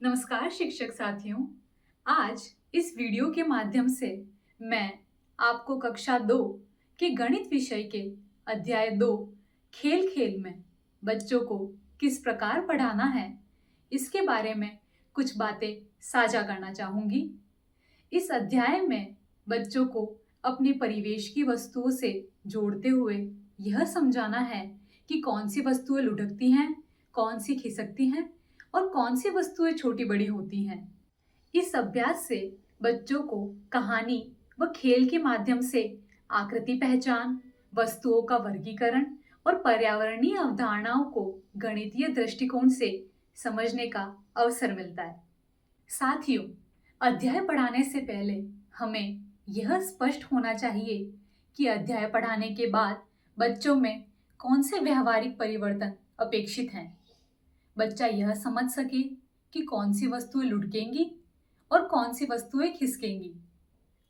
नमस्कार शिक्षक साथियों। आज इस वीडियो के माध्यम से मैं आपको कक्षा 2 के गणित विषय के अध्याय 2 खेल खेल में बच्चों को किस प्रकार पढ़ाना है, इसके बारे में कुछ बातें साझा करना चाहूँगी। इस अध्याय में बच्चों को अपने परिवेश की वस्तुओं से जोड़ते हुए यह समझाना है कि कौन सी वस्तुएं लुढ़कती हैं, कौन सी खिसकती हैं और कौन सी वस्तुएं छोटी बड़ी होती हैं। इस अभ्यास से बच्चों को कहानी व खेल के माध्यम से आकृति पहचान, वस्तुओं का वर्गीकरण और पर्यावरणीय अवधारणाओं को गणितीय दृष्टिकोण से समझने का अवसर मिलता है। साथियों, अध्याय पढ़ाने से पहले हमें यह स्पष्ट होना चाहिए कि अध्याय पढ़ाने के बाद बच्चों में कौन से व्यवहारिक परिवर्तन अपेक्षित हैं। बच्चा यह समझ सके कि कौन सी वस्तुएं लुढ़केंगी और कौन सी वस्तुएं खिसकेंगी।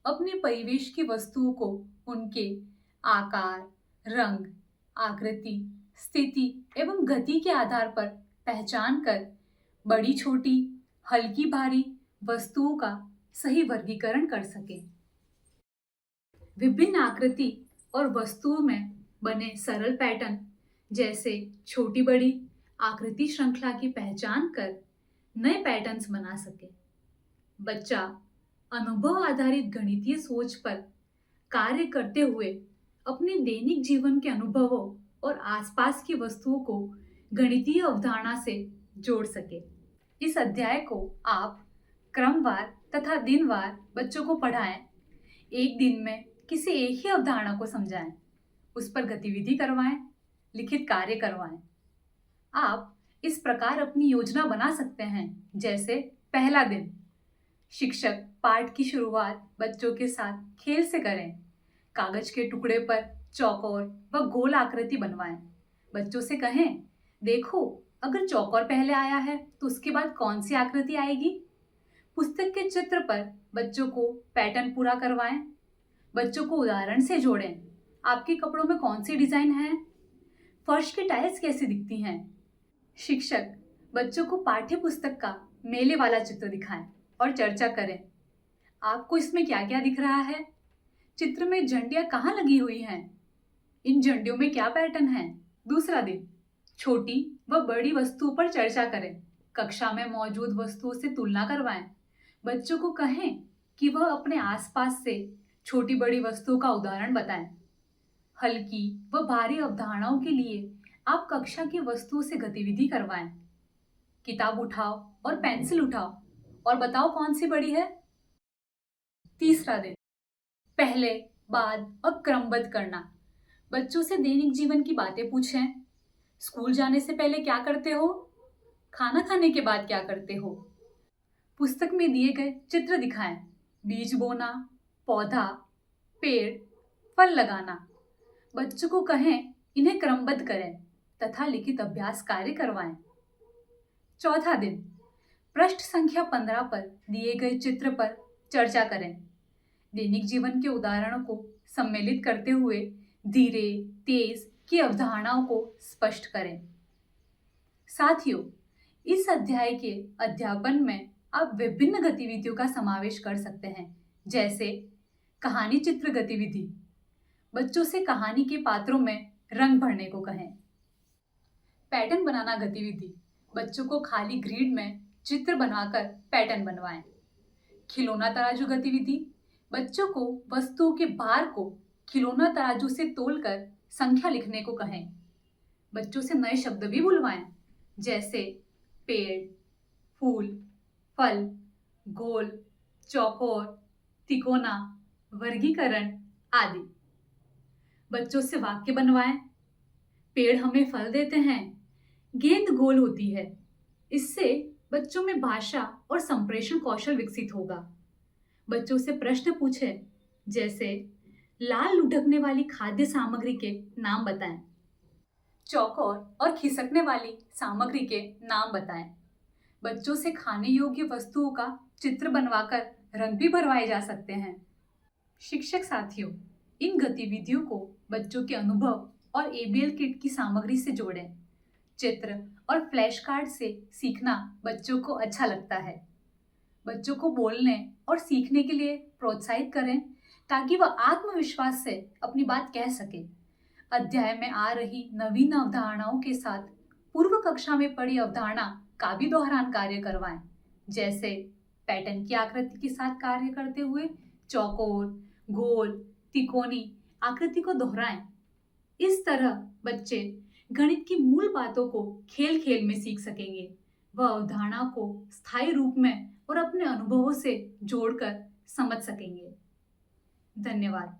अपने परिवेश की वस्तुओं को उनके आकार, रंग, आकृति, स्थिति एवं गति के आधार पर पहचान कर बड़ी छोटी, हल्की भारी वस्तुओं का सही वर्गीकरण कर सके। विभिन्न आकृति और वस्तुओं में बने सरल पैटर्न जैसे छोटी बड़ी आकृति श्रृंखला की पहचान कर नए पैटर्न्स बना सके। बच्चा अनुभव आधारित गणितीय सोच पर कार्य करते हुए अपने दैनिक जीवन के अनुभवों और आसपास की वस्तुओं को गणितीय अवधारणा से जोड़ सके। इस अध्याय को आप क्रमवार तथा दिनवार बच्चों को पढ़ाएं। एक दिन में किसी एक ही अवधारणा को समझाएं, उस पर गतिविधि करवाएं, लिखित कार्य करवाएं। आप इस प्रकार अपनी योजना बना सकते हैं। जैसे पहला दिन, शिक्षक पाठ की शुरुआत बच्चों के साथ खेल से करें। कागज के टुकड़े पर चौकोर व गोल आकृति बनवाएं। बच्चों से कहें, देखो अगर चौकोर पहले आया है तो उसके बाद कौन सी आकृति आएगी। पुस्तक के चित्र पर बच्चों को पैटर्न पूरा करवाएं। बच्चों को उदाहरण से जोड़ें। आपके कपड़ों में कौन सी डिजाइन है, फर्श की टाइल्स कैसी दिखती हैं। शिक्षक बच्चों को पाठ्य पुस्तक का मेले वाला चित्र दिखाएं और चर्चा करें। आपको इसमें क्या क्या दिख रहा है, चित्र में झंडियां कहाँ लगी हुई हैं, इन झंडियों में क्या पैटर्न है। दूसरा दिन, छोटी व बड़ी वस्तुओं पर चर्चा करें। कक्षा में मौजूद वस्तुओं से तुलना करवाएं। बच्चों को कहें कि वह अपने आसपास से छोटी बड़ी वस्तुओं का उदाहरण बताएं। हल्की व भारी अवधारणाओं के लिए आप कक्षा की वस्तुओं से गतिविधि करवाएं। किताब उठाओ और पेंसिल उठाओ और बताओ कौन सी बड़ी है। तीसरा दिन, पहले, बाद और क्रमबद्ध करना। बच्चों से दैनिक जीवन की बातें पूछें। स्कूल जाने से पहले क्या करते हो, खाना खाने के बाद क्या करते हो। पुस्तक में दिए गए चित्र दिखाएं। बीज बोना, पौधा, पेड़, फल लगाना। बच्चों को कहें इन्हें क्रमबद्ध करें तथा लिखित अभ्यास कार्य करवाएं। चौथा दिन, पृष्ठ संख्या 15 पर दिए गए चित्र पर चर्चा करें। दैनिक जीवन के उदाहरणों को सम्मिलित करते हुए धीरे तेज की अवधारणाओं को स्पष्ट करें। साथियों, इस अध्याय के अध्यापन में आप विभिन्न गतिविधियों का समावेश कर सकते हैं। जैसे कहानी चित्र गतिविधि, बच्चों से कहानी के पात्रों में रंग भरने को कहें। पैटर्न बनाना गतिविधि, बच्चों को खाली ग्रिड में चित्र बनाकर पैटर्न बनवाएं। खिलौना तराजू गतिविधि, बच्चों को वस्तुओं के भार को खिलौना तराजू से तोलकर संख्या लिखने को कहें। बच्चों से नए शब्द भी बुलवाएं, जैसे पेड़, फूल, फल, गोल, चौकोर, तिकोना, वर्गीकरण आदि। बच्चों से वाक्य बनवाएं। पेड़ हमें फल देते हैं, गेंद गोल होती है। इससे बच्चों में भाषा और संप्रेषण कौशल विकसित होगा। बच्चों से प्रश्न पूछें, जैसे लाल लुढ़कने वाली खाद्य सामग्री के नाम बताएं। चौकोर और खिसकने वाली सामग्री के नाम बताएं। बच्चों से खाने योग्य वस्तुओं का चित्र बनवाकर रंग भी भरवाए जा सकते हैं। शिक्षक साथियों, इन गतिविधियों को बच्चों के अनुभव और एबीएल किट की सामग्री से जोड़ें। चित्र और फ्लैश कार्ड से सीखना बच्चों को अच्छा लगता है। बच्चों को बोलने और सीखने के लिए प्रोत्साहित करें ताकि वह आत्मविश्वास से अपनी बात कह सके। अध्याय में आ रही नवीन अवधारणाओं के साथ पूर्व कक्षा में पढ़ी अवधारणा का भी दोहरान कार्य करवाएं, जैसे पैटर्न की आकृति के साथ कार्य करते हुए चौकोर, गोल, तिकोनी आकृति को दोहराएं। इस तरह बच्चे गणित की मूल बातों को खेल खेल में सीख सकेंगे। वह अवधारणा को स्थायी रूप में और अपने अनुभवों से जोड़कर समझ सकेंगे। धन्यवाद।